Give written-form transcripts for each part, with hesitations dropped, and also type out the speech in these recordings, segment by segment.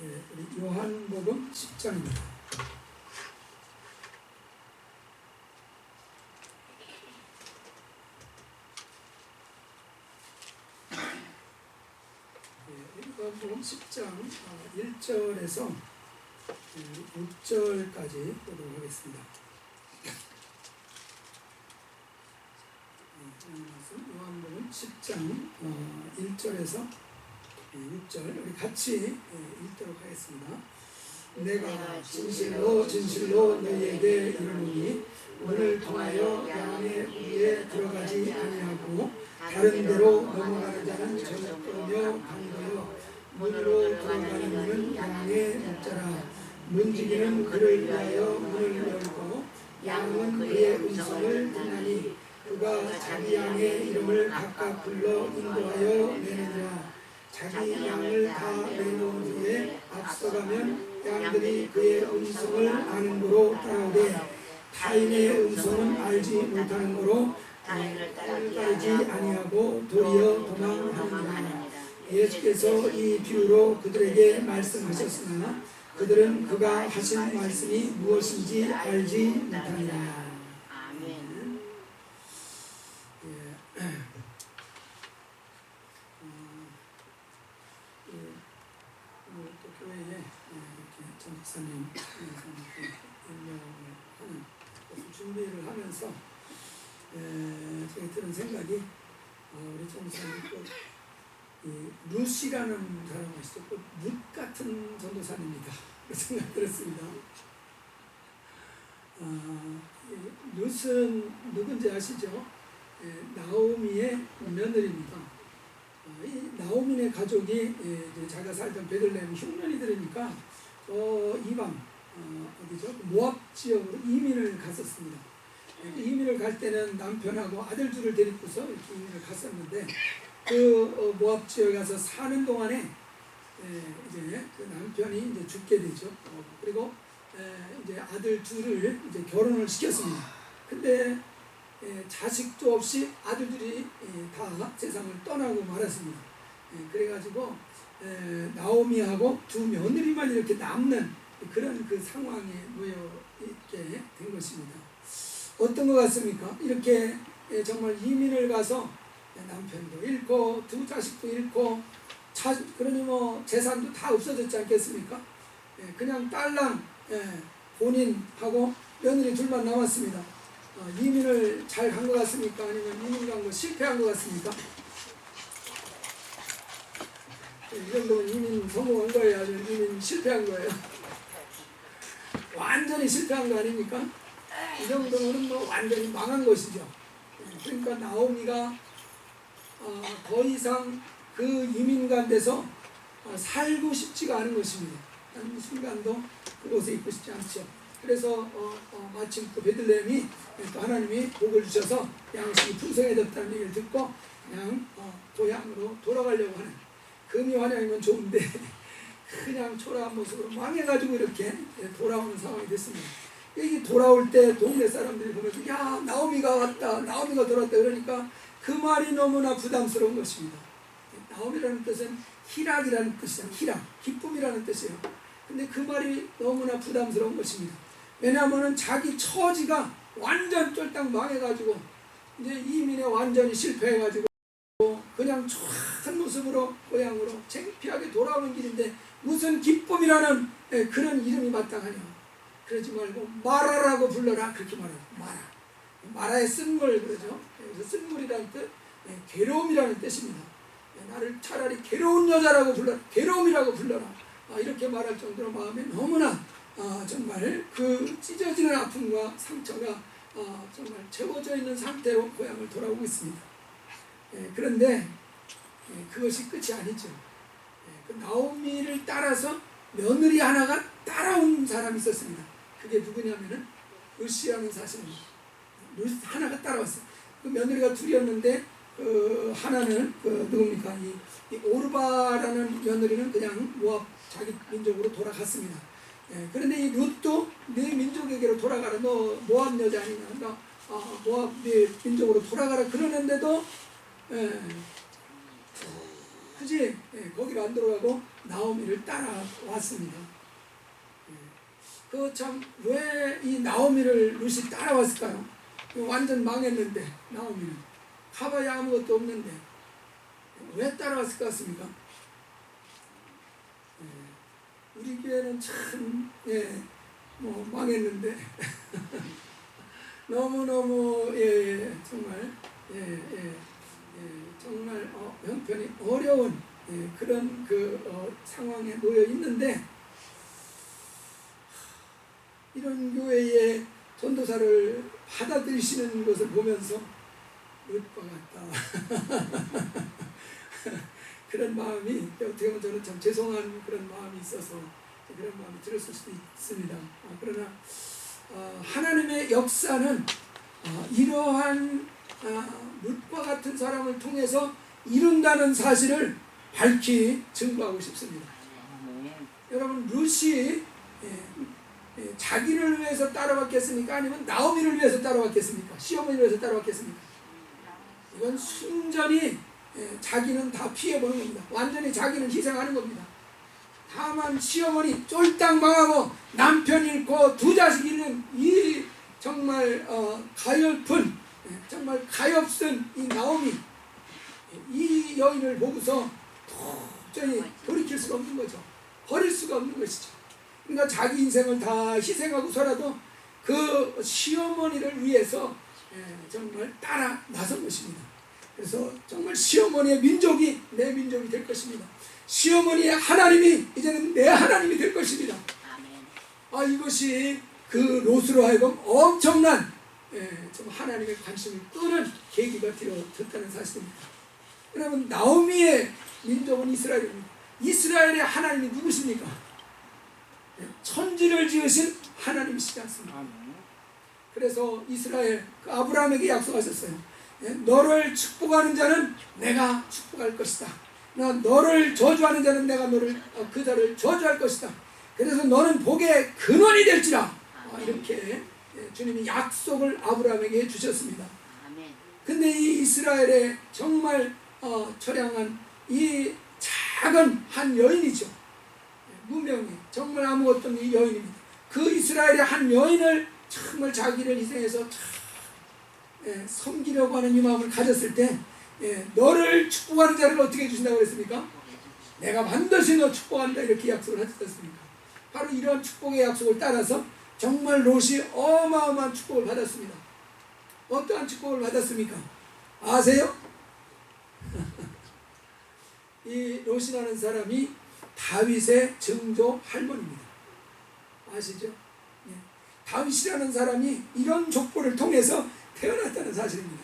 우리 요한복음 10장입니다. 요한복음 10장 1절에서 6절까지 보도록 하겠습니다. 요한복음 10장 1절에서 6절 우리 같이 읽도록 하겠습니다. 내가 진실로 진실로 너희에게 이르노니 문을 통하여 양의 우리에 들어가지 아니하고 다른 데로 넘어가는 자는 저녁거며 강도요 문으로 들어가는 문은 양의 목자라. 문지기는 그를 위하여 문을 열고 양은 그의 음성을 듣나니 그가 자기 양의 이름을 각각 불러 인도하여 내느니라. 자기 양을 다 내놓은 후에 앞서가면 양들이 그의 음성을 아는 거로 따라오되 타인의 음성은 알지 못하는 거로 따르지 아니하고 도리어 도망하느니라. 예수께서 이 비유로 그들에게 말씀하셨으나 그들은 그가 하신 말씀이 무엇인지 알지 못하니라. 아멘. 또 교회에 이렇게 전집사님 임명을 하는 것을 준비를 하면서 제가 들은 생각이 우리 전도사님 루시라는 사람이 있었고 룻 같은 전도사님이다 그런 생각 들었습니다. 룻은 누군지 아시죠? 나오미의 며느리입니다. 이 나오미네 가족이 자기가 살던 베들레헴 흉년이 들으니까 이방 어디죠? 모압 지역으로 이민을 갔었습니다. 이민을 갈 때는 남편하고 아들 둘을 데리고서 이렇게 이민을 갔었는데 그 모압 지역에 가서 사는 동안에 이제 그 남편이 이제 죽게 되죠. 그리고 이제 아들 둘을 이제 결혼을 시켰습니다. 근데 자식도 없이 아들들이 다 세상을 떠나고 말았습니다. 그래가지고 나오미하고 두 며느리만 이렇게 남는 그런 그 상황에 놓여 있게 된 것입니다. 어떤 것 같습니까? 이렇게 정말 이민을 가서 남편도 잃고 두 자식도 잃고 그러니 뭐 재산도 다 없어졌지 않겠습니까? 그냥 딸랑 본인하고 며느리 둘만 남았습니다. 이민을 잘 간 것 같습니까? 아니면 이민 간 거 실패한 것 같습니까? 이 정도면 이민 성공한 거예요? 아니면 이민 실패한 거예요? 완전히 실패한 거 아닙니까? 이 정도면 뭐 완전히 망한 것이죠. 그러니까 나오미가 더 이상 그 이민간 데서 살고 싶지가 않은 것입니다. 한 순간도 그곳에 있고 싶지 않죠. 그래서 마침 또 베들레헴이 또 하나님이 복을 주셔서 양식이 풍성해졌다는 얘기를 듣고 그냥 고향으로 돌아가려고 하는, 금이 환영이면 좋은데 그냥 초라한 모습으로 망해가지고 이렇게 돌아오는 상황이 됐습니다. 여기 돌아올 때 동네 사람들이 보면서 야 나오미가 왔다, 나오미가 돌아왔다 그러니까 그 말이 너무나 부담스러운 것입니다. 나오미라는 뜻은 희락이라는 뜻이잖아요. 희락, 기쁨이라는 뜻이에요. 근데 그 말이 너무나 부담스러운 것입니다. 왜냐하면 자기 처지가 완전 쫄딱 망해가지고 이제 이민에 완전히 실패해가지고 그냥 초라한 모습으로 고향으로 창피하게 돌아오는 길인데 무슨 기쁨이라는 그런 이름이 마땅하냐. 그러지 말고 마라라고 불러라 그렇게 말하고 마라의 쓴물 그러죠. 그래서 쓴물이라는 뜻, 괴로움이라는 뜻입니다. 나를 차라리 괴로운 여자라고 불러라, 괴로움이라고 불러라. 이렇게 말할 정도로 마음에 너무나 정말 그 찢어지는 아픔과 상처가 정말 채워져 있는 상태로 고향을 돌아오고 있습니다. 그런데 그것이 끝이 아니죠. 그 나오미를 따라서 며느리 하나가 따라온 사람이 있었습니다. 그게 누구냐면은 루시라는 사실입니다. 루시 하나가 따라왔어요. 그 며느리가 둘이었는데 하나는 누굽니까? 이 오르바라는 며느리는 그냥 모압 자기 민족으로 돌아갔습니다. 그런데 이 룻도 네 민족에게로 돌아가라. 너 모압 여자 아니냐? 너 모압 네 민족으로 돌아가라. 그러는데도 굳이 거기로 안 들어가고 나오미를 따라왔습니다. 그 참 왜 이 나오미를 룻이 따라왔을까요? 완전 망했는데 나오미는 가봐야 아무것도 없는데 왜 따라왔을 것 같습니까? 우리 교회는 참 망했는데 너무너무 정말 정말 형편이 어려운 그런 상황에 놓여 있는데 이런 교회의 전도사를 받아들이시는 것을 보면서 룻과 같다. 그런 마음이 어떻게 보면 저는 참 죄송한 그런 마음이 있어서 그런 마음이 들었을 수도 있습니다. 그러나 하나님의 역사는 이러한 룻과 같은 사람을 통해서 이룬다는 사실을 밝히 증거하고 싶습니다. 여러분 룻이 자기를 위해서 따라왔겠습니까? 아니면 나오미를 위해서 따라왔겠습니까? 시어머니를 위해서 따라왔겠습니까? 이건 순전히 자기는 다 피해보는 겁니다. 완전히 자기는 희생하는 겁니다. 다만 시어머니 쫄딱 망하고 남편 잃고 두 자식 잃는 이 정말 가엾은 정말 가엾은 이 나오미 이 여인을 보고서 도저히 돌이킬 수가 없는 거죠. 버릴 수가 없는 것이죠. 그러니까 자기 인생을 다 희생하고서라도 그 시어머니를 위해서 정말 따라 나선 것입니다. 그래서 정말 시어머니의 민족이 내 민족이 될 것입니다. 시어머니의 하나님이 이제는 내 하나님이 될 것입니다. 이것이 그 롯으로 하여금 엄청난 좀 하나님의 관심을 끄는 계기가 되었다는 사실입니다. 여러분 나오미의 민족은 이스라엘입니다. 이스라엘의 하나님이 누구십니까? 천지를 지으신 하나님이시지 않습니까? 그래서 이스라엘 그 아브라함에게 약속하셨어요. 너를 축복하는 자는 내가 축복할 것이다. 너를 저주하는 자는 내가 그 자를 저주할 것이다. 그래서 너는 복의 근원이 될지라. 이렇게 주님이 약속을 아브라함에게 주셨습니다. 근데 이 이스라엘의 정말 처량한 이 작은 한 여인이죠. 무명이 정말 아무것도 없는 이 여인입니다. 그 이스라엘의 한 여인을 정말 자기를 희생해서 섬기려고 하는 이 마음을 가졌을 때 너를 축복하는 자를 어떻게 해주신다고 그랬습니까? 내가 반드시 너 축복한다 이렇게 약속을 하셨습니까? 바로 이런 축복의 약속을 따라서 정말 롯이 어마어마한 축복을 받았습니다. 어떠한 축복을 받았습니까? 아세요? 이 롯이라는 사람이 다윗의 증조 할머니입니다. 아시죠? 다윗이라는 사람이 이런 족보를 통해서 태어났다는 사실입니다.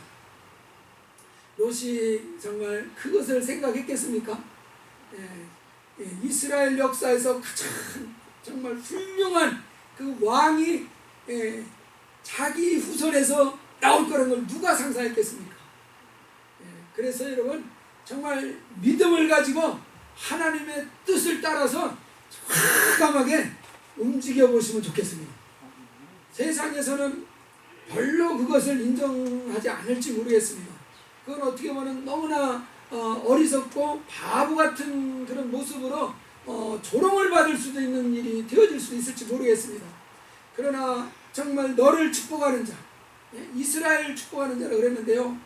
롯이 정말 그것을 생각했겠습니까? 이스라엘 역사에서 가장 정말 훌륭한 그 왕이 자기 후손에서 나올 거라는 걸 누가 상상했겠습니까? 그래서 여러분 정말 믿음을 가지고 하나님의 뜻을 따라서 과감하게 움직여 보시면 좋겠습니다. 세상에서는 별로 그것을 인정하지 않을지 모르겠습니다. 그건 어떻게 보면 너무나 어리석고 바보 같은 그런 모습으로 조롱을 받을 수도 있는 일이 되어질 수도 있을지 모르겠습니다. 그러나 정말 너를 축복하는 자, 이스라엘 축복하는 자라고 그랬는데요.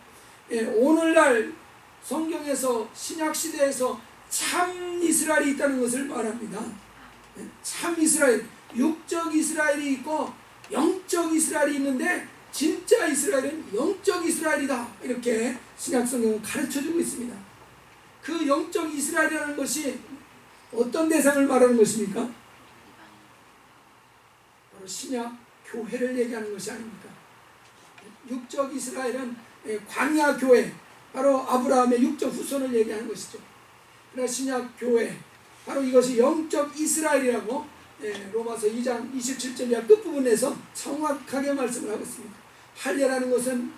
오늘날 성경에서 신약시대에서 참 이스라엘이 있다는 것을 말합니다. 참 이스라엘, 육적 이스라엘이 있고 영적 이스라엘이 있는데 진짜 이스라엘은 영적 이스라엘이다 이렇게 신약성경은 가르쳐주고 있습니다. 그 영적 이스라엘이라는 것이 어떤 대상을 말하는 것입니까? 바로 신약 교회를 얘기하는 것이 아닙니까? 육적 이스라엘은 광야 교회, 바로 아브라함의 육적 후손을 얘기하는 것이죠. 그러나 신약 교회, 바로 이것이 영적 이스라엘이라고 로마서 2장 27절 이하 끝부분에서 정확하게 말씀을 하고 있습니다. 할례라는 것은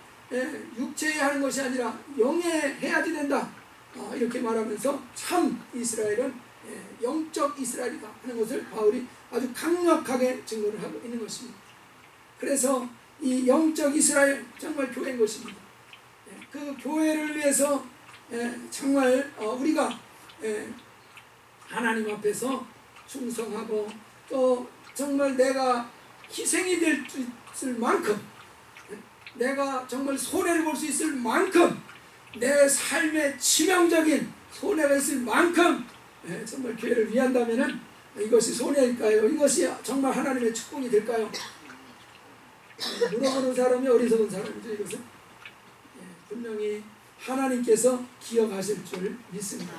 육체에 하는 것이 아니라 영에 해야지 된다. 이렇게 말하면서 참 이스라엘은 영적 이스라엘이다 하는 것을 바울이 아주 강력하게 증거를 하고 있는 것입니다. 그래서 이 영적 이스라엘 정말 교회인 것입니다. 그 교회를 위해서 정말 우리가 하나님 앞에서 충성하고 또 정말 내가 희생이 될 수 있을 만큼 내가 정말 손해를 볼 수 있을 만큼 내 삶에 치명적인 손해가 있을 만큼 정말 교회를 위한다면 이것이 손해일까요? 이것이 정말 하나님의 축복이 될까요? 물어보는 사람이 어리석은 사람이죠. 이것은 분명히 하나님께서 기억하실 줄 믿습니다.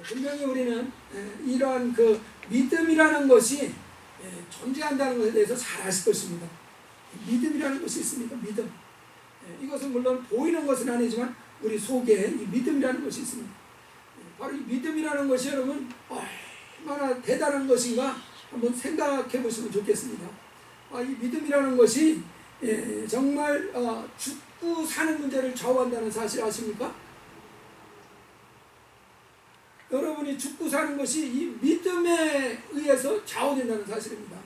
분명히 우리는 이러한 그 믿음이라는 것이 존재한다는 것에 대해서 잘 아실 것입니다. 믿음이라는 것이 있습니다. 믿음. 이것은 물론 보이는 것은 아니지만 우리 속에 이 믿음이라는 것이 있습니다. 바로 이 믿음이라는 것이 여러분 얼마나 대단한 것인가 한번 생각해 보시면 좋겠습니다. 이 믿음이라는 것이 정말 죽고 사는 문제를 좌우한다는 사실 아십니까? 여러분이 죽고 사는 것이 이 믿음에 의해서 좌우된다는 사실입니다.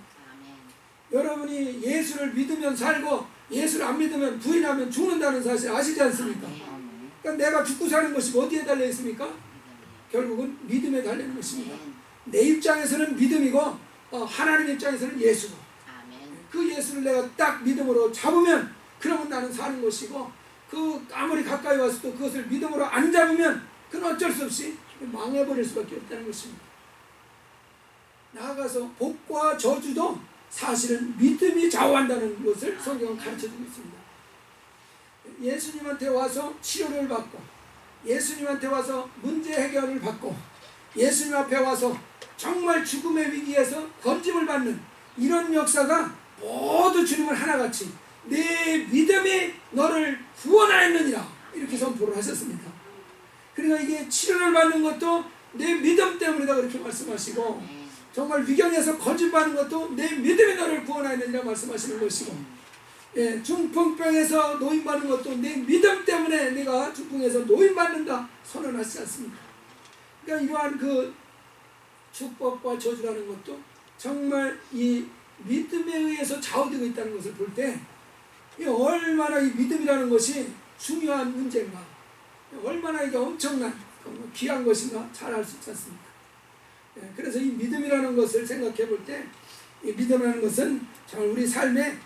여러분이 예수를 믿으면 살고 예수를 안 믿으면 부인하면 죽는다는 사실 아시지 않습니까? 그러니까 내가 죽고 사는 것이 어디에 달려 있습니까? 결국은 믿음에 달리는 것입니다. 내 입장에서는 믿음이고 하나님 입장에서는 예수고 그 예수를 내가 딱 믿음으로 잡으면 그러면 나는 사는 것이고 그 아무리 가까이 와서도 그것을 믿음으로 안 잡으면 그건 어쩔 수 없이 망해버릴 수밖에 없다는 것입니다. 나아가서 복과 저주도 사실은 믿음이 좌우한다는 것을 성경은 가르쳐주고 있습니다. 예수님한테 와서 치료를 받고 예수님한테 와서 문제 해결을 받고 예수님 앞에 와서 정말 죽음의 위기에서 건짐을 받는 이런 역사가 모두 주님을 하나같이 내 믿음이 너를 구원하였느니라 이렇게 선포를 하셨습니다. 그러니까 이게 치료를 받는 것도 내 믿음 때문이다 그렇게 말씀하시고 정말 위경에서 건짐받는 것도 내 믿음이 너를 구원하였느니라 말씀하시는 것이고 중풍병에서 노인받는 것도 내 믿음 때문에 내가 중풍에서 노인받는다 선언하시지 않습니까? 그러니까 이러한 그 축복과 저주라는 것도 정말 이 믿음에 의해서 좌우되고 있다는 것을 볼 때 얼마나 이 믿음이라는 것이 중요한 문제인가, 얼마나 이게 엄청난 귀한 것인가 잘 알 수 있지 않습니까? 그래서 이 믿음이라는 것을 생각해 볼 때 이 믿음이라는 것은 정말 우리 삶의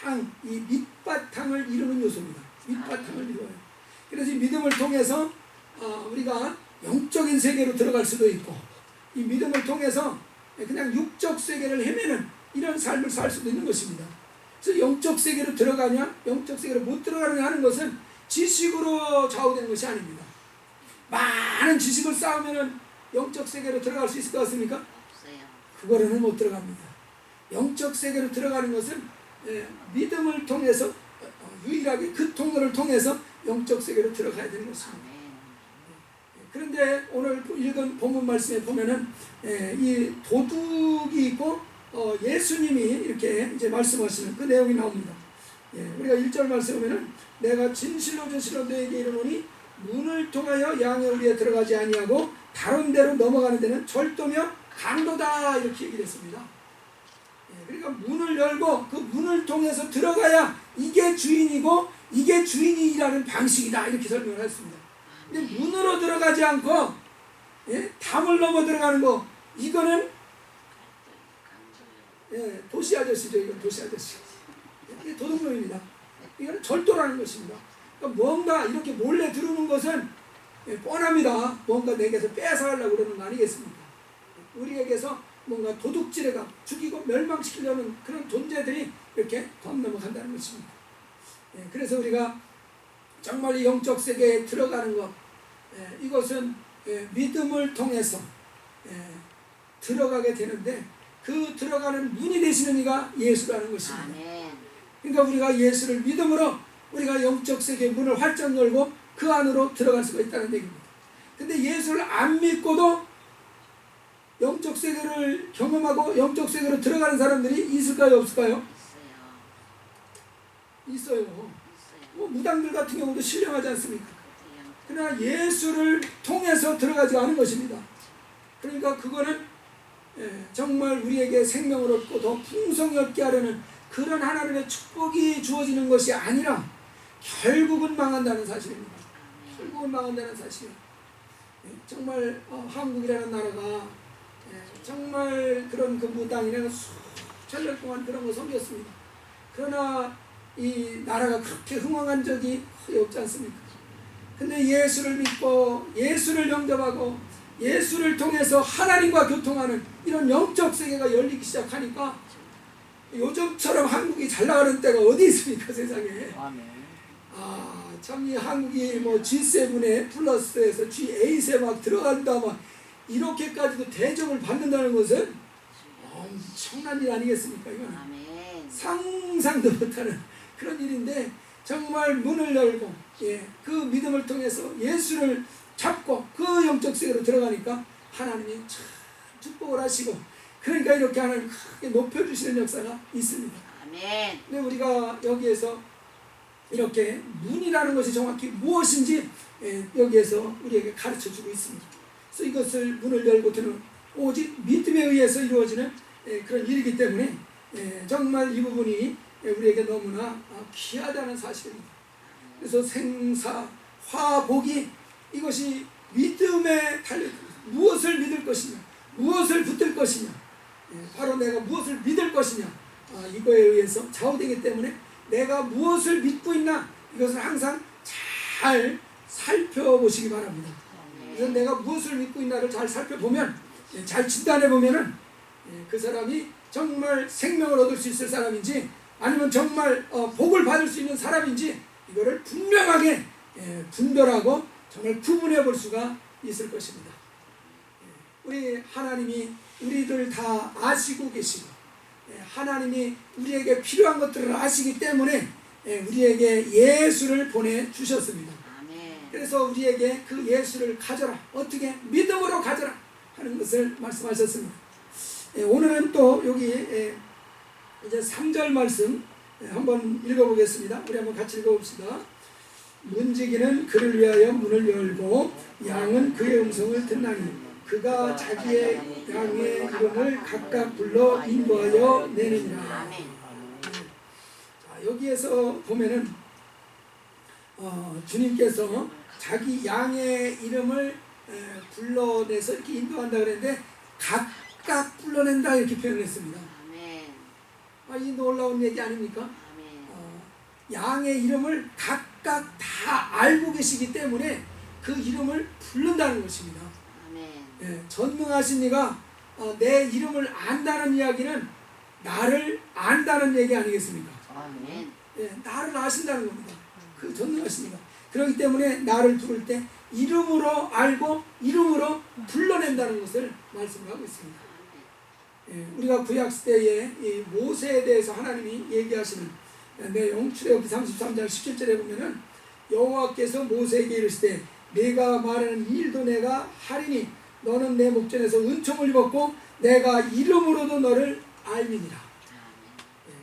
가장 이 밑바탕을 이루는 요소입니다. 밑바탕을 이루어요. 그래서 이 믿음을 통해서 우리가 영적인 세계로 들어갈 수도 있고 이 믿음을 통해서 그냥 육적 세계를 헤매는 이런 삶을 살 수도 있는 것입니다. 그래서 영적 세계로 들어가냐 영적 세계로 못 들어가느냐 하는 것은 지식으로 좌우되는 것이 아닙니다. 많은 지식을 쌓으면 영적 세계로 들어갈 수 있을 것 같습니까? 없어요. 그거로는 못 들어갑니다. 영적 세계로 들어가는 것은 믿음을 통해서 유일하게 그 통로를 통해서 영적 세계로 들어가야 되는 것입니다. 그런데 오늘 읽은 본문 말씀에 보면은 이 도둑이 있고 예수님이 이렇게 이제 말씀하시는 그 내용이 나옵니다. 우리가 1절 말씀에 보면은 내가 진실로 진실로 너에게 이르노니 문을 통하여 양의 우리에 들어가지 아니하고 다른 데로 넘어가는 데는 절도며 강도다 이렇게 얘기를 했습니다. 그러니까 문을 열고 그 문을 통해서 들어가야 이게 주인이고 이게 주인이라는 방식이다 이렇게 설명을 했습니다. 근데 문으로 들어가지 않고 담을 넘어 들어가는 거 이거는 도시 아저씨죠. 이건 도시 아저씨. 이게 도둑놈입니다. 이거는 절도라는 것입니다. 그러니까 뭔가 이렇게 몰래 들어오는 것은 뻔합니다. 뭔가 내게서 뺏어가려고 그러는 거 아니겠습니까? 우리에게서 뭔가 도둑질해가 죽이고 멸망시키려는 그런 존재들이 이렇게 넘어간다는 것입니다. 그래서 우리가 정말 이 영적 세계에 들어가는 것 이것은 믿음을 통해서 들어가게 되는데 그 들어가는 문이 되시는 이가 예수라는 것입니다. 아멘. 그러니까 우리가 예수를 믿음으로 우리가 영적 세계의 문을 활짝 열고 그 안으로 들어갈 수가 있다는 얘기입니다. 근데 예수를 안 믿고도 영적 세계를 경험하고 영적 세계로 들어가는 사람들이 있을까요? 없을까요? 있어요. 뭐 무당들 같은 경우도 신령하지 않습니까? 그러나 예수를 통해서 들어가지 않은 것입니다. 그러니까 그거는 정말 우리에게 생명을 얻고 더 풍성히 얻게 하려는 그런 하나님의 축복이 주어지는 것이 아니라 결국은 망한다는 사실입니다. 결국은 망한다는 사실이에요. 정말 한국이라는 나라가 정말 그런 그 무당이라는 수천 년 동안 그런 거 섬겼습니다. 그러나 이 나라가 그렇게 흥왕한 적이 거의 없지 않습니까? 근데 예수를 믿고 예수를 영접하고 예수를 통해서 하나님과 교통하는 이런 영적 세계가 열리기 시작하니까 요즘처럼 한국이 잘 나가는 때가 어디 있습니까, 세상에? 참 이 한국이 뭐 G7에 플러스에서 G8에 막 들어간다 막 이렇게까지도 대접을 받는다는 것은 엄청난 일 아니겠습니까? 이건 상상도 못하는 그런 일인데 정말 문을 열고 그 믿음을 통해서 예수를 잡고 그 영적 세계로 들어가니까 하나님이 참 축복을 하시고 그러니까 이렇게 하나님 크게 높여주시는 역사가 있습니다. 아멘. 근데 우리가 여기에서 이렇게 문이라는 것이 정확히 무엇인지 여기에서 우리에게 가르쳐주고 있습니다. 그래서 이것을 문을 열고 드는 오직 믿음에 의해서 이루어지는 그런 일이기 때문에 정말 이 부분이 우리에게 너무나 귀하다는 사실입니다. 그래서 생사, 화복이 이것이 믿음에 달려 무엇을 믿을 것이냐, 무엇을 붙들 것이냐, 바로 내가 무엇을 믿을 것이냐 이거에 의해서 좌우되기 때문에 내가 무엇을 믿고 있나 이것을 항상 잘 살펴보시기 바랍니다. 그래서 내가 무엇을 믿고 있나를 잘 살펴보면 잘 진단해 보면은 그 사람이 정말 생명을 얻을 수 있을 사람인지 아니면 정말 복을 받을 수 있는 사람인지 이거를 분명하게 분별하고 정말 구분해 볼 수가 있을 것입니다. 우리 하나님이 우리들 다 아시고 계시고 하나님이 우리에게 필요한 것들을 아시기 때문에 우리에게 예수를 보내주셨습니다. 그래서 우리에게 그 예수를 가져라. 어떻게? 믿음으로 가져라 하는 것을 말씀하셨습니다. 오늘은 또 여기 이제 3절 말씀 한번 읽어보겠습니다. 우리 한번 같이 읽어봅시다. 문지기는 그를 위하여 문을 열고 양은 그의 음성을 듣나니 그가 자기의 양의 이름을 각각 불러 인도하여 내느니라. 자, 여기에서 보면은 주님께서 자기 양의 이름을 불러내서 이렇게 인도한다 그랬는데 각각 불러낸다 이렇게 표현했습니다. 이 놀라운 얘기 아닙니까? 양의 이름을 각각 다 알고 계시기 때문에 그 이름을 부른다는 것입니다. 전능하신 이가 내 이름을 안다는 이야기는 나를 안다는 얘기 아니겠습니까? 나를 아신다는 겁니다. 그 전능하신 이가. 그렇기 때문에 나를 부를 때 이름으로 알고 이름으로 불러낸다는 것을 말씀하고 있습니다. 우리가 구약시대에 이 모세에 대해서 하나님이 얘기하시는 내용 출애굽기 33장 17절에 보면은 여호와께서 모세에게 이르시되 내가 말하는 일도 내가 하리니 너는 내 목전에서 은총을 입었고 내가 이름으로도 너를 알미니라.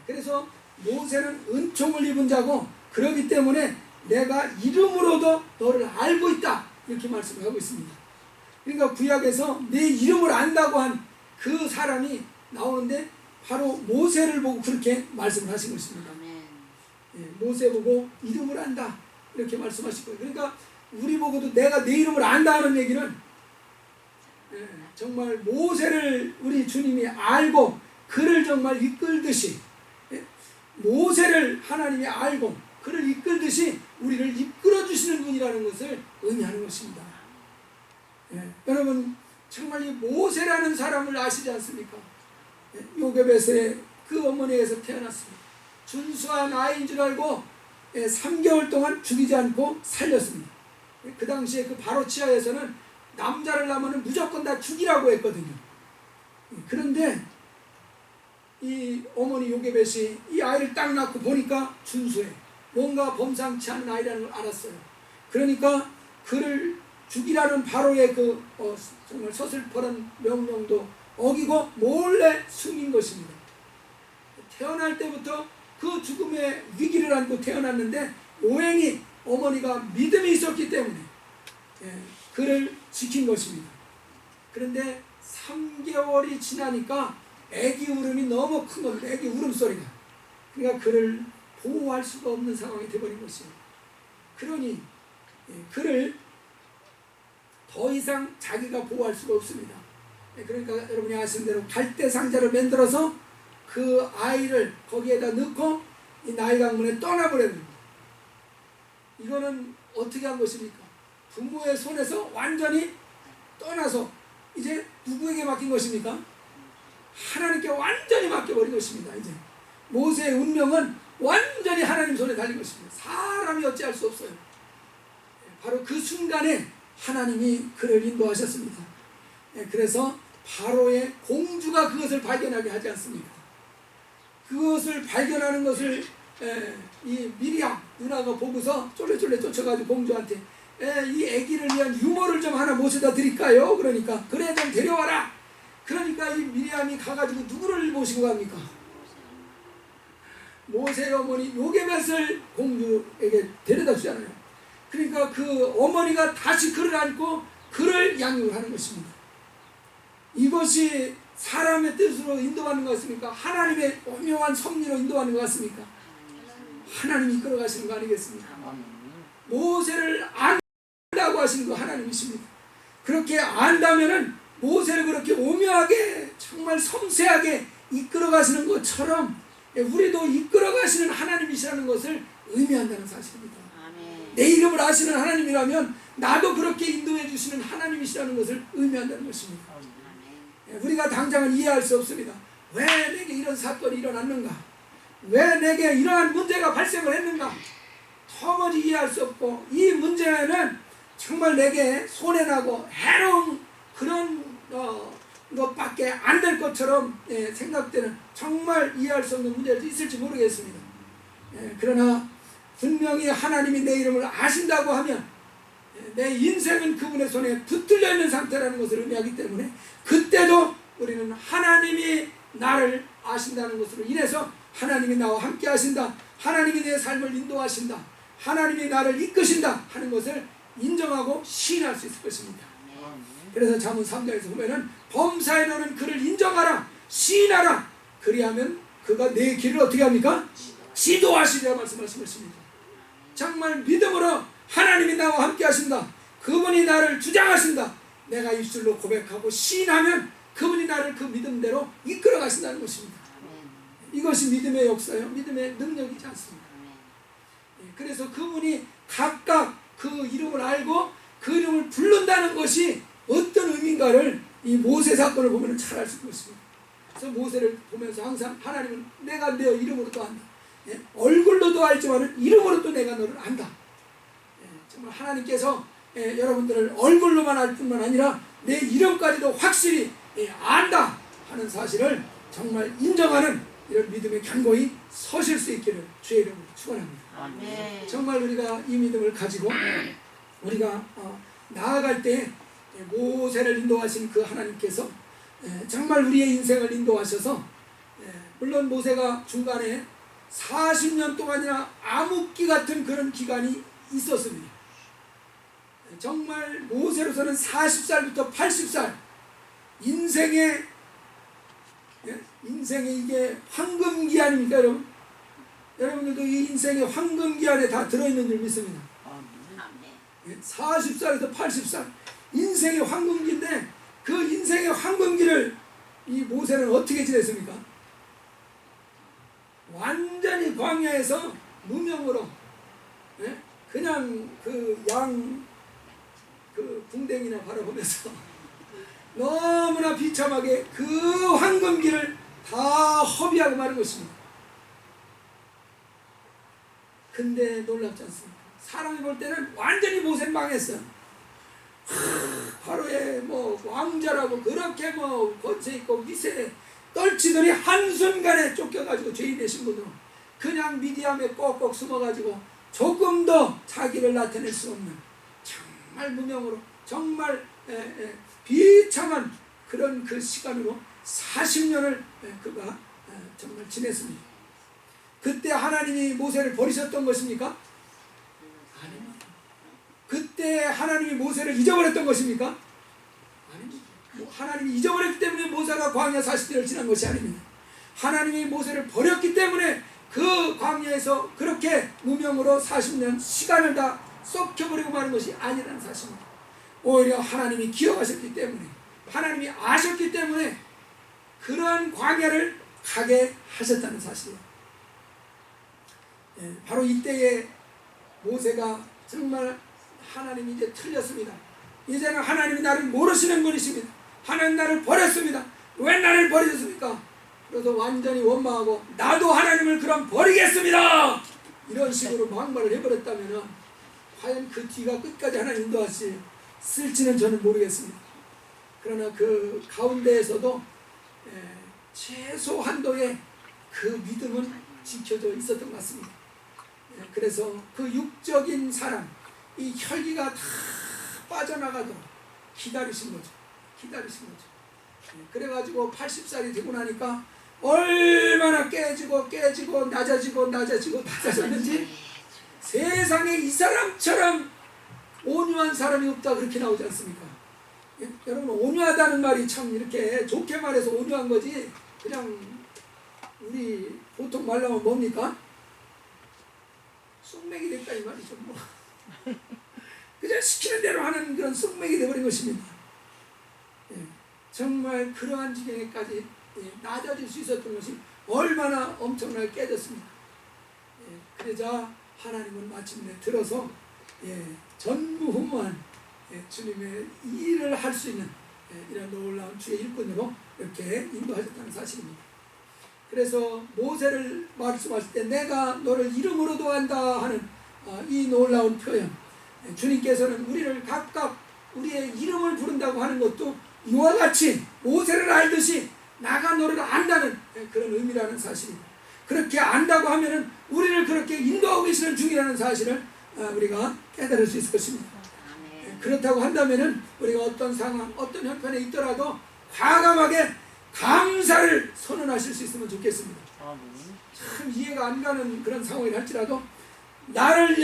그래서 모세는 은총을 입은 자고 그렇기 때문에 내가 이름으로도 너를 알고 있다 이렇게 말씀을 하고 있습니다. 그러니까 구약에서 내 이름을 안다고 한 그 사람이 나오는데 바로 모세를 보고 그렇게 말씀을 하신 것입니다. 모세 보고 이름을 안다 이렇게 말씀하실 거예요. 그러니까 우리 보고도 내가 내 이름을 안다 하는 얘기는 정말 모세를 우리 주님이 알고 그를 정말 이끌듯이 모세를 하나님이 알고 그를 이끌듯이 우리를 이끌어주시는 분이라는 것을 의미하는 것입니다. 여러분 정말 이 모세라는 사람을 아시지 않습니까? 요게벳의 그 어머니에서 태어났습니다. 준수한 아이인 줄 알고 3개월 동안 죽이지 않고 살렸습니다. 그 당시에 그 바로 치하에서는 남자를 낳으면 무조건 다 죽이라고 했거든요. 그런데 이 어머니 요게벳이 이 아이를 딱 낳고 보니까 준수해. 뭔가 범상치 않은 아이라는 걸 알았어요. 그러니까 그를 죽이라는 바로의 그 정말 서슬퍼런 명령도 어기고 몰래 숨긴 것입니다. 태어날 때부터 그 죽음의 위기를 안고 태어났는데 오행이 어머니가 믿음이 있었기 때문에 그를 지킨 것입니다. 그런데 3개월이 지나니까 애기 울음이 너무 큰 겁니다. 애기 울음소리가. 그러니까 그를 보호할 수가 없는 상황이 되어버린 것이에요. 그러니 그를 더 이상 자기가 보호할 수가 없습니다. 그러니까 여러분이 아시는 대로 갈대 상자를 만들어서 그 아이를 거기에다 넣고 이 나일 강문에 떠나버렸습니다. 이거는 어떻게 한 것입니까? 부모의 손에서 완전히 떠나서 이제 누구에게 맡긴 것입니까? 하나님께 완전히 맡겨버린 것입니다. 이제 모세의 운명은 완전히 하나님 손에 달린 것입니다. 사람이 어찌할 수 없어요. 바로 그 순간에 하나님이 그를 인도하셨습니다. 그래서 바로의 공주가 그것을 발견하게 하지 않습니까? 그것을 발견하는 것을 이 미리암 누나가 보고서 쫄래쫄래 쫓아가지고 공주한테 이 아기를 위한 유모를 좀 하나 모셔다 드릴까요? 그러니까 그래 좀 데려와라. 그러니까 이 미리암이 가가지고 누구를 모시고 갑니까? 모세의 어머니 요게벳을 공주에게 데려다 주잖아요. 그러니까 그 어머니가 다시 그를 안고 그를 양육을 하는 것입니다. 이것이 사람의 뜻으로 인도하는 것 같습니까? 하나님의 오묘한 섭리로 인도하는 것 같습니까? 하나님이 이끌어 가시는 거 아니겠습니까? 모세를 안다고 하시는 거 하나님이십니다. 그렇게 안다면은 모세를 그렇게 오묘하게 정말 섬세하게 이끌어 가시는 것처럼 우리도 이끌어 가시는 하나님이시라는 것을 의미한다는 사실입니다. 내 이름을 아시는 하나님이라면 나도 그렇게 인도해 주시는 하나님이시라는 것을 의미한다는 것입니다. 우리가 당장은 이해할 수 없습니다. 왜 내게 이런 사건이 일어났는가? 왜 내게 이러한 문제가 발생을 했는가? 도무지 이해할 수 없고 이 문제는 정말 내게 손해나고 해로운 그런 것밖에 안 될 것처럼 생각되는 정말 이해할 수 없는 문제도 있을지 모르겠습니다. 그러나 분명히 하나님이 내 이름을 아신다고 하면 내 인생은 그분의 손에 붙들려 있는 상태라는 것을 의미하기 때문에 그때도 우리는 하나님이 나를 아신다는 것으로 인해서 하나님이 나와 함께 하신다, 하나님이 내 삶을 인도하신다, 하나님이 나를 이끄신다 하는 것을 인정하고 시인할 수 있을 것입니다. 그래서 잠언 3장에서 보면은 범사에 너는 그를 인정하라, 시인하라, 그리하면 그가 내 길을 어떻게 합니까? 지도하시리라 말씀하신 것입니다. 정말 믿음으로 하나님이 나와 함께 하신다, 그분이 나를 주장하신다, 내가 입술로 고백하고 시인하면 그분이 나를 그 믿음대로 이끌어 가신다는 것입니다. 이것이 믿음의 역사요, 믿음의 능력이지 않습니까? 그래서 그분이 각각 그 이름을 알고 그 이름을 부른다는 것이 어떤 의미인가를 이 모세 사건을 보면 잘 알 수 있는 것입니다. 그래서 모세를 보면서 항상 하나님은 내가 내 이름으로도 안다, 얼굴로도 알지만 이름으로도 내가 너를 안다. 정말 하나님께서 여러분들을 얼굴로만 알 뿐만 아니라 내 이름까지도 확실히 안다 하는 사실을 정말 인정하는 이런 믿음의 견고히 서실 수 있기를 주의 이름으로 축원합니다. 정말 우리가 이 믿음을 가지고 우리가 나아갈 때 모세를 인도하신 그 하나님께서 정말 우리의 인생을 인도하셔서 물론 모세가 중간에 40년 동안이나 암흑기 같은 그런 기간이 있었습니다. 정말 모세로서는 40살부터 80살 인생의 이게 황금기 아닙니까 여러분? 여러분들도 이 인생의 황금기 안에 다 들어있는 줄 믿습니다. 40살에서 80살 인생의 황금기인데 그 인생의 황금기를 이 모세는 어떻게 지냈습니까? 완전히 광야에서 무명으로 그냥 그 궁뎅이나 바라보면서 너무나 비참하게 그 황금기를 다 허비하고 마는 것입니다. 근데 놀랍지 않습니까? 사람이 볼 때는 완전히 모세는 망했어요. 바로의 왕자라고 그렇게 권세 있고 미세 떨치더니 한순간에 쫓겨가지고 죄인 되신 분으로 그냥 미디암에 꼭꼭 숨어가지고 조금 더 자기를 나타낼 수 없는 정말 무명으로 정말 비참한 그런 그 시간으로 40년을 그가 정말 지냈습니다. 그때 하나님이 모세를 버리셨던 것입니까? 아닙니다. 그때 하나님이 모세를 잊어버렸던 것입니까? 아닙니다. 하나님이 잊어버렸기 때문에 모세가 광야 40년을 지난 것이 아닙니다. 하나님이 모세를 버렸기 때문에 그 광야에서 그렇게 무명으로 40년 시간을 다 썩혀버리고 마는 것이 아니라는 사실입니다. 오히려 하나님이 기억하셨기 때문에, 하나님이 아셨기 때문에 그러한 광야를 가게 하셨다는 사실이에요. 바로 이때에 모세가 정말 하나님이 이제 틀렸습니다. 이제는 하나님이 나를 모르시는 분이십니다. 하나님 나를 버렸습니다. 왜 나를 버리셨습니까? 그래서 완전히 원망하고 나도 하나님을 그럼 버리겠습니다, 이런 식으로 막말을 해버렸다면 과연 그 뒤가 끝까지 하나님 인도하실지는 저는 모르겠습니다. 그러나 그 가운데에서도 최소 한도의 그 믿음은 지켜져 있었던 것 같습니다. 그래서 그 육적인 사람, 이 혈기가 다 빠져나가도록 기다리신 거죠. 그래가지고 80살이 되고 나니까 얼마나 깨지고 낮아졌는지 세상에 이 사람처럼 온유한 사람이 없다, 그렇게 나오지 않습니까? 여러분, 온유하다는 말이 참 이렇게 좋게 말해서 온유한 거지, 그냥 우리 보통 말로 하면 뭡니까? 쑥맥이 됐다 이 말이죠. 뭐. 그냥 시키는 대로 하는 그런 쑥맥이 되어버린 것입니다. 정말 그러한 지경에까지 낮아질 수 있었던 것이 얼마나 엄청나게 깨졌습니까? 그러자 하나님은 마침내 들어서 전무후무한 주님의 일을 할 수 있는 이런 놀라운 주의 일꾼으로 이렇게 인도하셨다는 사실입니다. 그래서 모세를 말씀하실 때 내가 너를 이름으로도 안다 하는 이 놀라운 표현, 주님께서는 우리를 각각 우리의 이름을 부른다고 하는 것도 이와 같이 모세를 알듯이 나가 너를 안다는 그런 의미라는 사실입니다. 그렇게 안다고 하면은 우리를 그렇게 인도하고 계시는 중이라는 사실을 우리가 깨달을 수 있을 것입니다. 그렇다고 한다면은 우리가 어떤 상황, 어떤 형편에 있더라도 과감하게 감사를 선언하실 수 있으면 좋겠습니다. 참 이해가 안 가는 그런 상황이라 할지라도 나를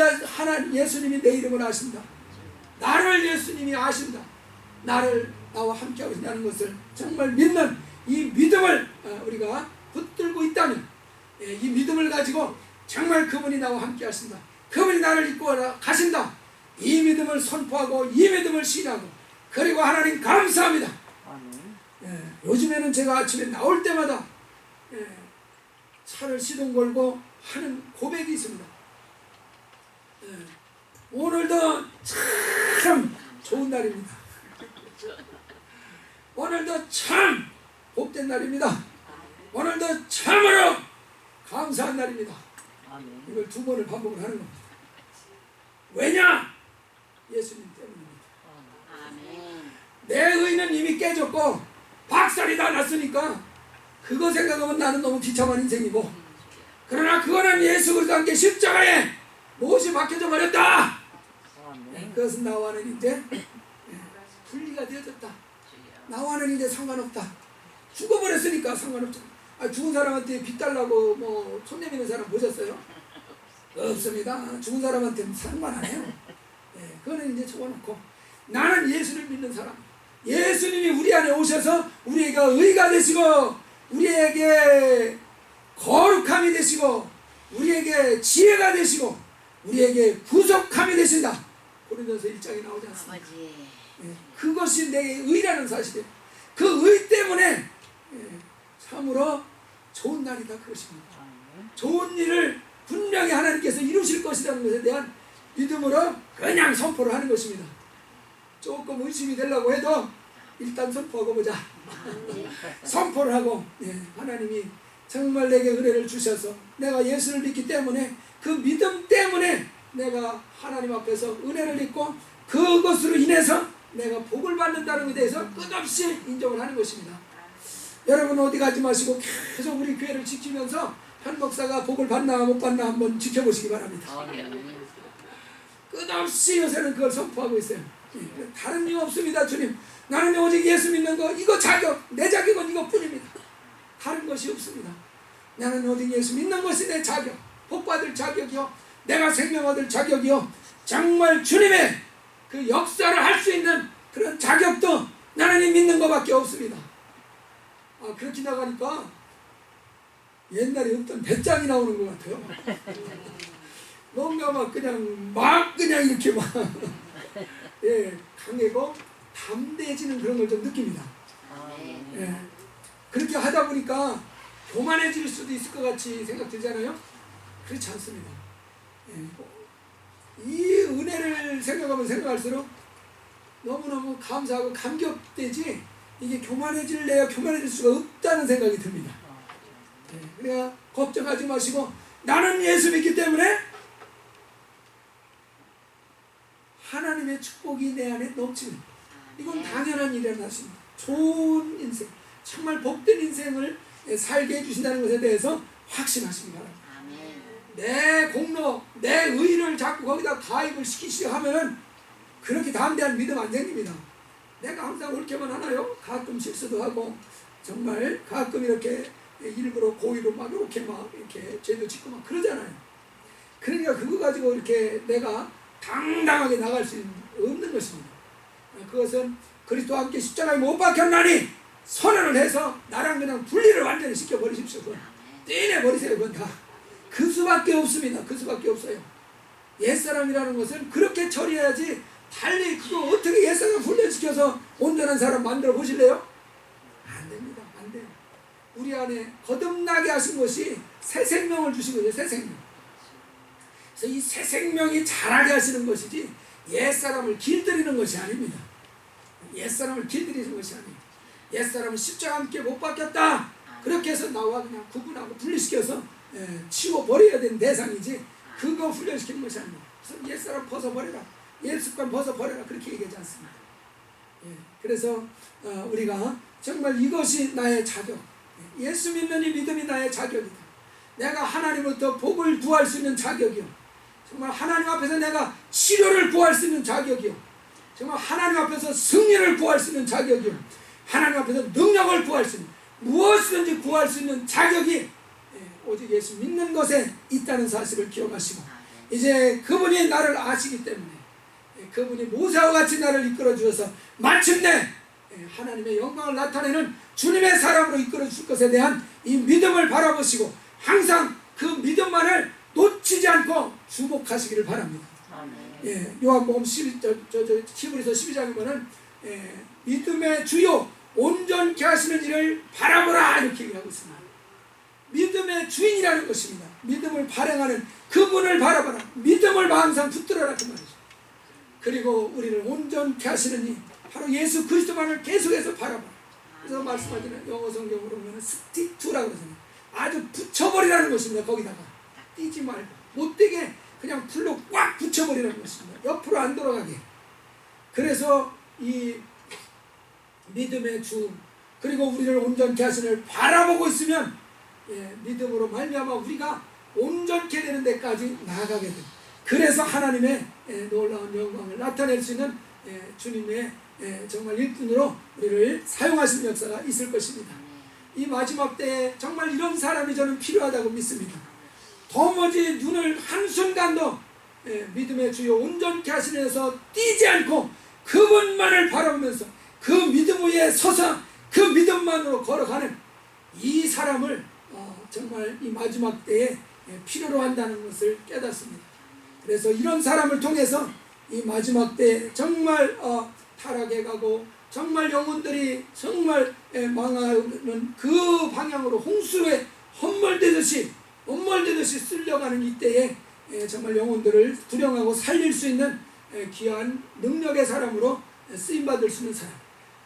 예수님이 내 이름을 아신다, 나를 예수님이 아신다, 나와 함께하고 있다는 것을 정말 믿는 이 믿음을 우리가 붙들고 있다면, 이 믿음을 가지고 정말 그분이 나와 함께 하신다, 그분이 나를 이끌어 가신다, 이 믿음을 선포하고 이 믿음을 신하고, 그리고 하나님 감사합니다. 요즘에는 제가 아침에 나올 때마다 차를 시동 걸고 하는 고백이 있습니다. 오늘도 참 좋은 날입니다. 오늘도 참 복된 날입니다. 오늘도 참으로 감사한 날입니다. 이걸 2번을 반복을 하는 겁니다. 왜냐? 예수님 때문입니다. 내 의는 이미 깨졌고 박살이 다 났으니까 그거 생각하면 나는 너무 비참한 인생이고, 그러나 그거는 예수 그리스도와 함께 십자가에 못이 박혀져 버렸다. 그것은 나와는 이제 분리가 되어졌다. 나와는 이제 상관없다. 죽어버렸으니까 상관없죠. 죽은 사람한테 빚 달라고 뭐 손 내미는 사람 보셨어요? 없습니다. 죽은 사람한테는 상관 안 해요. 그거는 이제 적어놓고 나는 예수를 믿는 사람, 예수님이 우리 안에 오셔서 우리가 의가 되시고 우리에게 거룩함이 되시고 우리에게 지혜가 되시고 우리에게 구속함이 되신다. 고린도서 1장에 나오지 않습니까? 그것이 내 의라는 사실이에요. 그 의 때문에 참으로 좋은 날이다, 그것입니다. 좋은 일을 분명히 하나님께서 이루실 것이라는 것에 대한 믿음으로 그냥 선포를 하는 것입니다. 조금 의심이 되려고 해도 일단 선포하고 보자. 선포를 하고 하나님이 정말 내게 은혜를 주셔서 내가 예수를 믿기 때문에 그 믿음 때문에 내가 하나님 앞에서 은혜를 입고 그것으로 인해서 내가 복을 받는다는 것에 대해서 끝없이 인정을 하는 것입니다. 여러분 어디 가지 마시고 계속 우리 교회를 지키면서 현 목사가 복을 받나 못 받나 한번 지켜보시기 바랍니다. 끝없이 요새는 그걸 선포하고 있어요. 다른 이유 없습니다. 주님, 나는 오직 예수 믿는 거, 이거 자격, 내 자격은 이것뿐입니다. 다른 것이 없습니다. 나는 오직 예수 믿는 것이 내 자격, 복 받을 자격이요, 내가 생명 얻을 자격이요, 정말 주님의 그 역사를 할 수 있는 그런 자격도 나는 이 믿는 것밖에 없습니다. 그렇게 나가니까 옛날에 없던 배짱이 나오는 것 같아요. 뭔가 막 그냥 이렇게 막 예, 강하고 담대해지는 그런 걸 좀 느낍니다. 예, 그렇게 하다 보니까 교만해질 수도 있을 것 같이 생각되잖아요. 그렇지 않습니다. 예, 이 은혜를 생각하면 생각할수록 너무너무 감사하고 감격되지, 이게 교만해질래야 교만해질 수가 없다는 생각이 듭니다. 예, 그러니까 걱정하지 마시고, 나는 예수 믿기 때문에 하나님의 축복이 내 안에 넘치는, 이건 당연한 일이라는 것입니다. 좋은 인생, 정말 복된 인생을 살게 해주신다는 것에 대해서 확신하시기 바랍니다. 내 공로, 내 의를 자꾸 거기다 가입을 시키시려 하면은 그렇게 담대한 믿음 안 생깁니다. 내가 항상 옳게만 하나요? 가끔 실수도 하고, 정말 가끔 이렇게 일부러 고의로 막 이렇게 죄도 짓고 막 그러잖아요. 그러니까 그거 가지고 이렇게 내가 당당하게 나갈 수 없는 것입니다. 그것은 그리스도와 함께 십자가에 못 박혔나니 선언을 해서 나랑 그냥 분리를 완전히 시켜버리십시오. 그건 떼내버리세요. 그건 다 그 수밖에 없습니다. 그 수밖에 없어요. 옛사람이라는 것은 그렇게 처리해야지, 달리 그거 어떻게 옛사람 훈련시켜서 온전한 사람 만들어 보실래요? 안 됩니다. 안 돼요. 우리 안에 거듭나게 하신 것이 새 생명을 주신 거죠. 새 생명. 그래서 이 새 생명이 자라게 하시는 것이지 옛사람을 길들이는 것이 아닙니다. 옛사람을 길들이는 것이 아니에요. 옛사람은 십자가 함께 못 박혔다, 그렇게 해서 나와 그냥 구분하고 분리시켜서 치워버려야 되는 대상이지, 그거 훈련시키는 것이 아닙니다. 그래서 옛사람 벗어버려라, 옛습관 벗어버려라, 그렇게 얘기하지 않습니다. 그래서 우리가 정말 이것이 나의 자격, 예수 믿는 이 믿음이 나의 자격이다. 내가 하나님으로부터 복을 구할 수 있는 자격이요, 정말 하나님 앞에서 내가 치료를 구할 수 있는 자격이요, 정말 하나님 앞에서 승리를 구할 수 있는 자격이요, 하나님 앞에서 능력을 구할 수 있는, 무엇이든지 구할 수 있는 자격이 오직 예수 믿는 것에 있다는 사실을 기억하시고, 이제 그분이 나를 아시기 때문에, 그분이 모세와 같이 나를 이끌어 주셔서 마침내 하나님의 영광을 나타내는 주님의 사람으로 이끌어 줄 것에 대한 이 믿음을 바라보시고, 항상 그 믿음만을 놓치지 않고 주목하시기를 바랍니다. 요한복음 11서 12장에 보면 믿음의 주요 온전케 하시는 일을 바라보라, 이렇게 얘기하고 있습니다. 믿음의 주인이라는 것입니다. 믿음을 발행하는 그분을 바라봐라. 믿음을 항상 붙들어라, 그 말이죠. 그리고 우리를 온전케 하시는 이 바로 예수 그리스도만을 계속해서 바라봐라. 그래서 말씀하시는 영어 성경으로 보면 스틱투라고 그러잖아요. 아주 붙여버리라는 것입니다. 거기다가 띄지 말고 못되게 그냥 풀로 꽉 붙여버리라는 것입니다. 옆으로 안 돌아가게. 그래서 이 믿음의 주, 그리고 우리를 온전케 하시는 바라보고 있으면 믿음으로 말미암아 우리가 온전케 되는 데까지 나아가게 됩니다. 그래서 하나님의 놀라운 영광을 나타낼 수 있는 주님의 정말 일꾼으로 우리를 사용하시는 역사가 있을 것입니다. 이 마지막 때에 정말 이런 사람이 저는 필요하다고 믿습니다. 도무지 눈을 한순간도 믿음의 주요 온전케 하시는 데서 띄지 않고 그분만을 바라보면서 그 믿음 위에 서서 그 믿음만으로 걸어가는 이 사람을 정말 이 마지막 때에 필요로 한다는 것을 깨닫습니다. 그래서 이런 사람을 통해서 이 마지막 때에 정말 타락해 가고 정말 영혼들이 정말 망하는 그 방향으로 홍수에 헛물대듯이 쓸려가는 이때에 정말 영혼들을 구령하고 살릴 수 있는 귀한 능력의 사람으로 쓰임받을 수 있는 사람,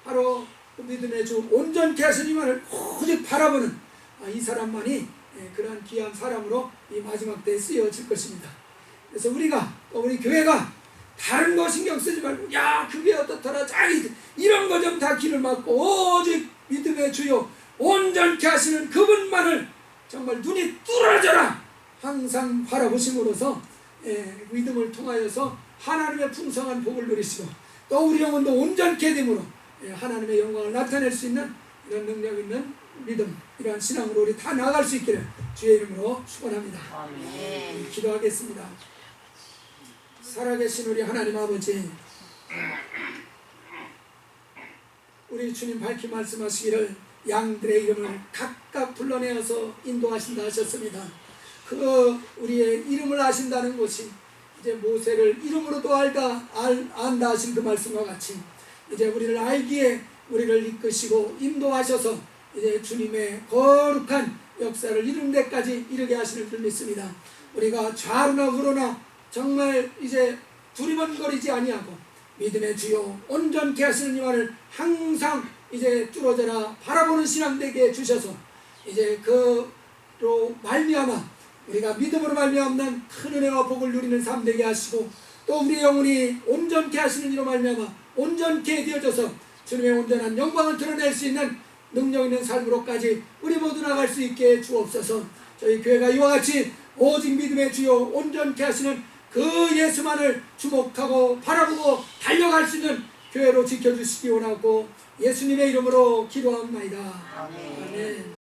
바로 그 믿음의 주 온전케 하신 이만을 오직 바라보는 이 사람만이 그러한 귀한 사람으로 이 마지막 때에 쓰여질 것입니다. 그래서 우리 교회가 다른 거 신경 쓰지 말고, 야 그게 어떻더라, 이런 거 좀 다 귀를 막고 오직 믿음의 주요 온전케 하시는 그분만을 정말 눈이 뚫어져라 항상 바라보심으로써 믿음을 통하여서 하나님의 풍성한 복을 누리시고, 또 우리 영혼도 온전케 됨으로 하나님의 영광을 나타낼 수 있는 이런 능력 있는 믿음, 이러한 신앙으로 우리 다 나아갈 수 있기를 주의 이름으로 축원합니다. 아멘. 기도하겠습니다. 살아계신 우리 하나님 아버지, 우리 주님 밝히 말씀하시기를 양들의 이름을 각각 불러내어서 인도하신다 하셨습니다. 그 우리의 이름을 아신다는 것이 이제 모세를 이름으로도 안다 하신 그 말씀과 같이 이제 우리를 알기에 우리를 이끄시고 인도하셔서 이제 주님의 거룩한 역사를 이룬 데까지 이르게 하시는 줄 믿습니다. 우리가 좌로나 우로나 정말 이제 두리번거리지 아니하고 믿음의 주요 온전케 하시는 이만을 항상 이제 뚫어져라 바라보는 신앙 되게 해주셔서 이제 그로 말미암아 우리가 믿음으로 말미암는 큰 은혜와 복을 누리는 삶 되게 하시고 또 우리 영혼이 온전케 하시는 이로 말미암아 온전케 되어져서 주님의 온전한 영광을 드러낼 수 있는 능력 있는 삶으로까지 우리 모두 나갈 수 있게 주옵소서. 저희 교회가 이와 같이 오직 믿음의 주요 온전케 하시는 그 예수만을 주목하고 바라보고 달려갈 수 있는 교회로 지켜주시기 원하고 예수님의 이름으로 기도합니다. 아멘.